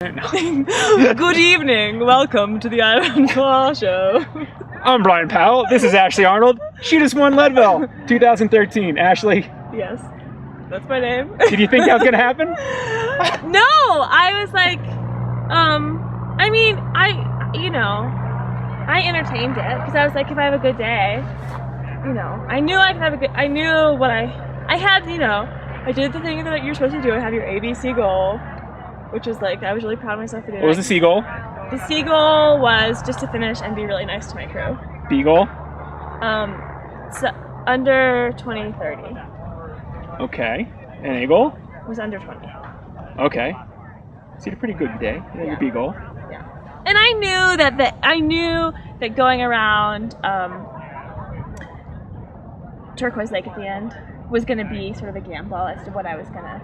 Good evening, welcome to the Ivan Claw Show. I'm Brian Powell, this is Ashley Arnold. She just won Leadville 2013. Ashley? Yes, that's my name. Did you think that was gonna happen? No, I was like, I entertained it because I was like, if I have a good day, I knew I could have I knew what I had, I did the thing that you're supposed to do. I have your ABC goal, which was like, I was really proud of myself for doing. What was the C goal? The C goal was just to finish and be really nice to my crew. B goal? So under 2030. Okay. And A goal? Was under 20. Okay. So you had a pretty good day. You had your B goal. Yeah. And I knew that going around Turquoise Lake at the end was going to be sort of a gamble as to what I was going to,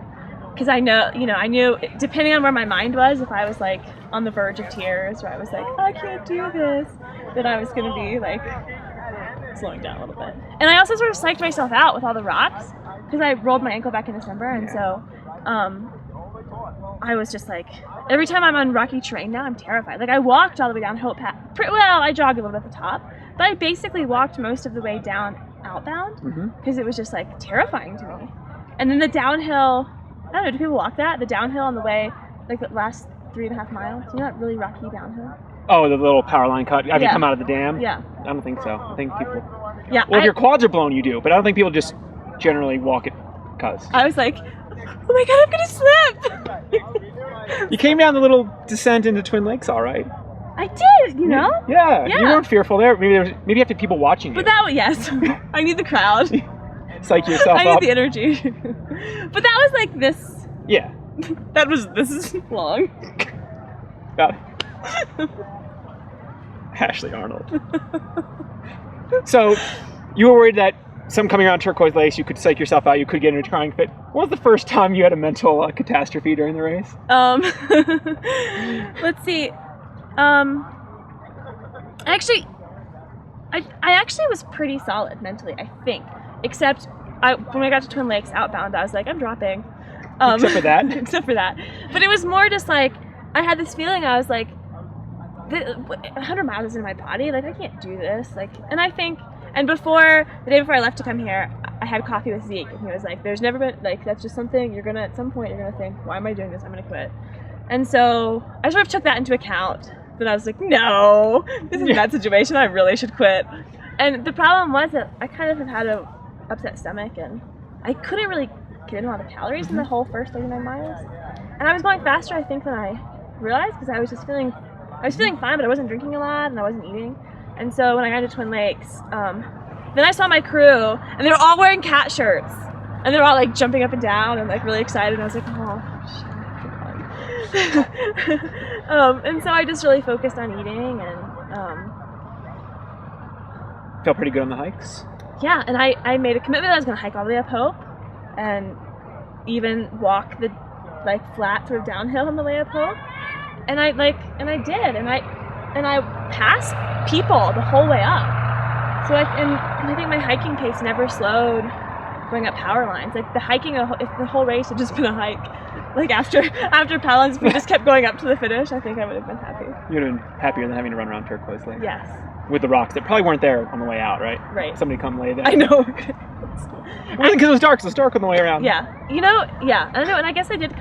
because I knew depending on where my mind was, if I was like on the verge of tears or I was like, I can't do this, then I was going to be like slowing down a little bit. And I also sort of psyched myself out with all the rocks because I rolled my ankle back in December, and so I was just like, every time I'm on rocky terrain now, I'm terrified. Like I walked all the way down Hope Path. I jogged a little bit at the top, but I basically walked most of the way down outbound because it was just like terrifying to me. And then the downhill, I don't know, do people walk that? The downhill on the way, like the last 3.5 miles? You know that really rocky downhill? Oh, the little power line cut. Have you come out of the dam? Yeah. I don't think so. I think people... Yeah. Well, if your quads are blown, you do, but I don't think people just generally walk it cuts. I was like, oh my god, I'm gonna slip! You came down the little descent into Twin Lakes all right. I did, Yeah. You weren't fearful there. Maybe you have to people watching you. But that was, yes. I need the crowd. Psych yourself up. I need the energy. But that was like this. Yeah. This is long. Ashley Arnold. So, you were worried that some coming around Turquoise Lakes, you could psych yourself out, you could get into a crying fit. When was the first time you had a mental catastrophe during the race? Let's see. I actually was pretty solid mentally, I think. Except when I got to Twin Lakes outbound, I was like, I'm dropping. Except for that? Except for that. But it was more just like, I had this feeling, I was like, 100 miles is in my body, like I can't do this. And I think, and the day before I left to come here, I had coffee with Zeke, and he was like, there's never been, like, that's just something at some point you're gonna think, why am I doing this? I'm gonna quit. And so I sort of took that into account. But I was like, no, this is a bad situation. I really should quit. And the problem was that I kind of have had an upset stomach, and I couldn't really get in a lot of calories in the whole first 39 miles. And I was going faster, I think, than I realized, because I was feeling fine, but I wasn't drinking a lot and I wasn't eating. And so when I got to Twin Lakes, then I saw my crew, and they were all wearing cat shirts, and they were all like jumping up and down and like really excited. And I was like, oh shit. And so I just really focused on eating and felt pretty good on the hikes? Yeah, and I made a commitment that I was going to hike all the way up Hope and even walk the like flat sort of downhill on the way up Hope. And I did, and I passed people the whole way up. So I think my hiking pace never slowed going up power lines. Like if the whole race had just been a hike, like after power lines, if we just kept going up to the finish, I think I would have been happy. You would have been happier than having to run around Turquoise Lake. Yes. With the rocks that probably weren't there on the way out, right? Right. Somebody come lay there. I know. Because it was dark. So it was dark on the way around. Yeah. Yeah. I don't know. And I guess I did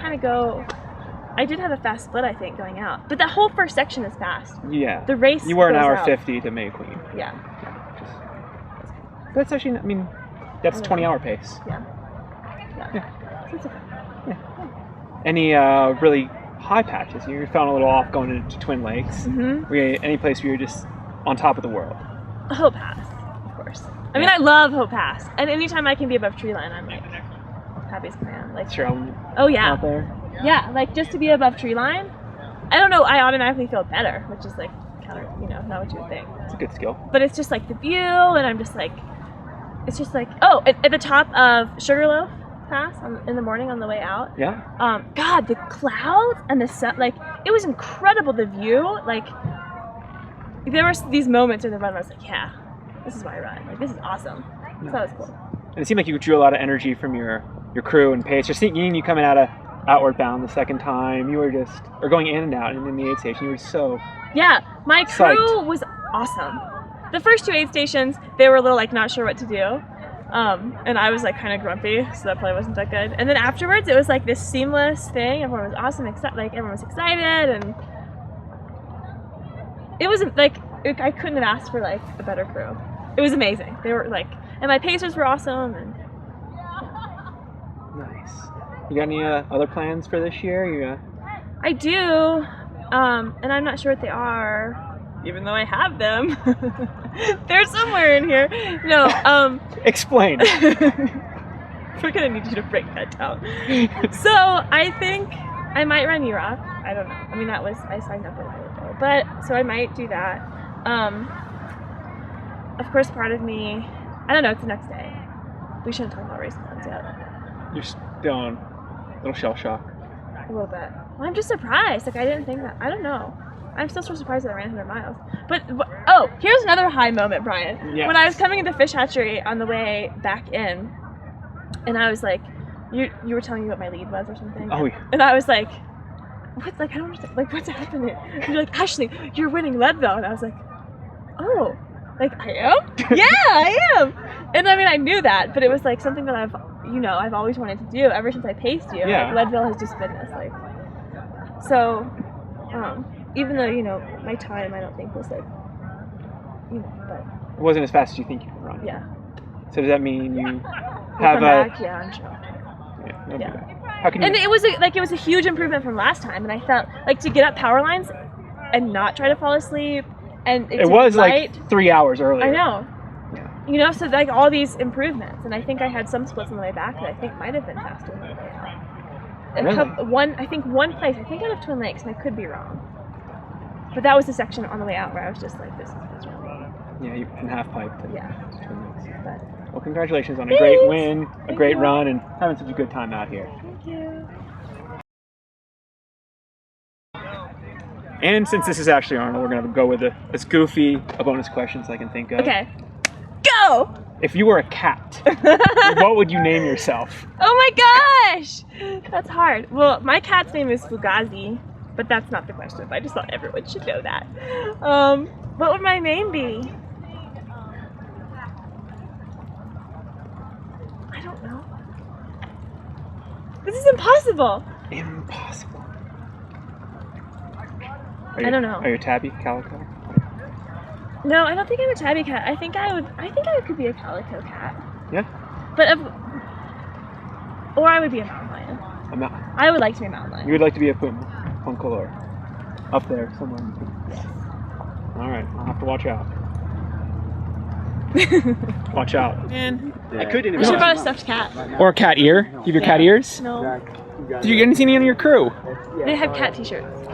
have a fast split, I think, going out. But that whole first section is fast. Yeah. The race. You were an goes hour out. 50 to May Queen. Yeah. That's actually, that's 20-hour pace. Yeah. So it's okay. Yeah. Any really high patches? You found a little off going into Twin Lakes. Were you any place where you're just on top of the world? Hope Pass, of course. I mean, I love Hope Pass, and anytime I can be above tree line, I'm like happy as can. Like, sure. Oh yeah. Out there. Yeah, like just to be above tree line. I don't know. I automatically feel better, which is like counter, not what you would think. It's a good skill. But it's just like the view, and I'm just like, it's just like, oh, at the top of Sugarloaf Pass in the morning on the way out. Yeah. God, the clouds and the sun, like it was incredible. The view, like there were these moments in the run where I was like, yeah, this is why I run. Like this is awesome. So that was cool. And it seemed like you drew a lot of energy from your crew and pace. Just seeing you coming out of outward bound the second time. You were just, or going in and out, and in the aid station, you were so. Yeah, my crew Psyched. was awesome. The first 2 aid stations, they were a little like not sure what to do. And I was like kind of grumpy, so that probably wasn't that good. And then afterwards, it was like this seamless thing. Everyone was awesome, everyone was excited, and it wasn't like I couldn't have asked for like a better crew. It was amazing. They were like, and my pacers were awesome. And Nice. You got any other plans for this year? I do, and I'm not sure what they are, even though I have them. They're somewhere in here. No, Explain. we're gonna need you to break that down. So I think I might run Europe. I don't know. I mean, I signed up a while ago, but so I might do that. Of course, part of me, I don't know. It's the next day. We shouldn't talk about race plans yet. You're still in a little shell shock. A little bit. Well, I'm just surprised. Like I didn't think that. I don't know. I'm still so surprised that I ran 100 miles. But oh, here's another high moment, Brian. Yes. When I was coming into Fish Hatchery on the way back in, and I was like, you were telling me what my lead was or something. Oh, yeah. And I was like, what? Like I don't understand. Like what's happening? And you're like, Ashley, you're winning Leadville, and I was like, oh, like I am? Yeah, I am. And I mean, I knew that, but it was like something that I've always wanted to do ever since I paced you. Yeah. Like, Leadville has just been this like. So, even though my time I don't think was like, but It wasn't as fast as you think you could run. yeah. So does that mean you We'll have come a? back, yeah, I'm sure. Yeah. You'll do Yeah. that. How can you? And it was a huge improvement from last time, and I felt like to get up power lines and not try to fall asleep, and it was like 3 hours earlier. I know. Yeah. So like all these improvements, and I think I had some splits on the way back that I think might have been faster than the way out. Really? One place, I think out of Twin Lakes, and I could be wrong. But that was the section on the way out where I was just like, this is what's wrong. Yeah, you can half pipe. Yeah. But Well, congratulations on a Thanks. great win, a Thank great you. run, and having such a good time out here. thank you. And since this is Ashley Arnold, we're going to go with as goofy a bonus questions I can think of. Okay. Go! If you were a cat, what would you name yourself? Oh my gosh! That's hard. Well, my cat's name is Fugazi, but that's not the question. I just thought everyone should know that. What would my name be? I don't know. This is impossible. Impossible. I don't know. Are you a tabby, calico? No, I don't think I'm a tabby cat. I think I could be a calico cat. Yeah? Or I would be a mountain lion. I would like to be a mountain lion. You would like to be a puncolor. Up there somewhere. Yes. Alright, I'll have to watch out. Watch out. Man, I couldn't We should have brought a stuffed cat. Or a cat ear. Do you have your cat ears? No. Did you get any on your crew? They have cat t-shirts.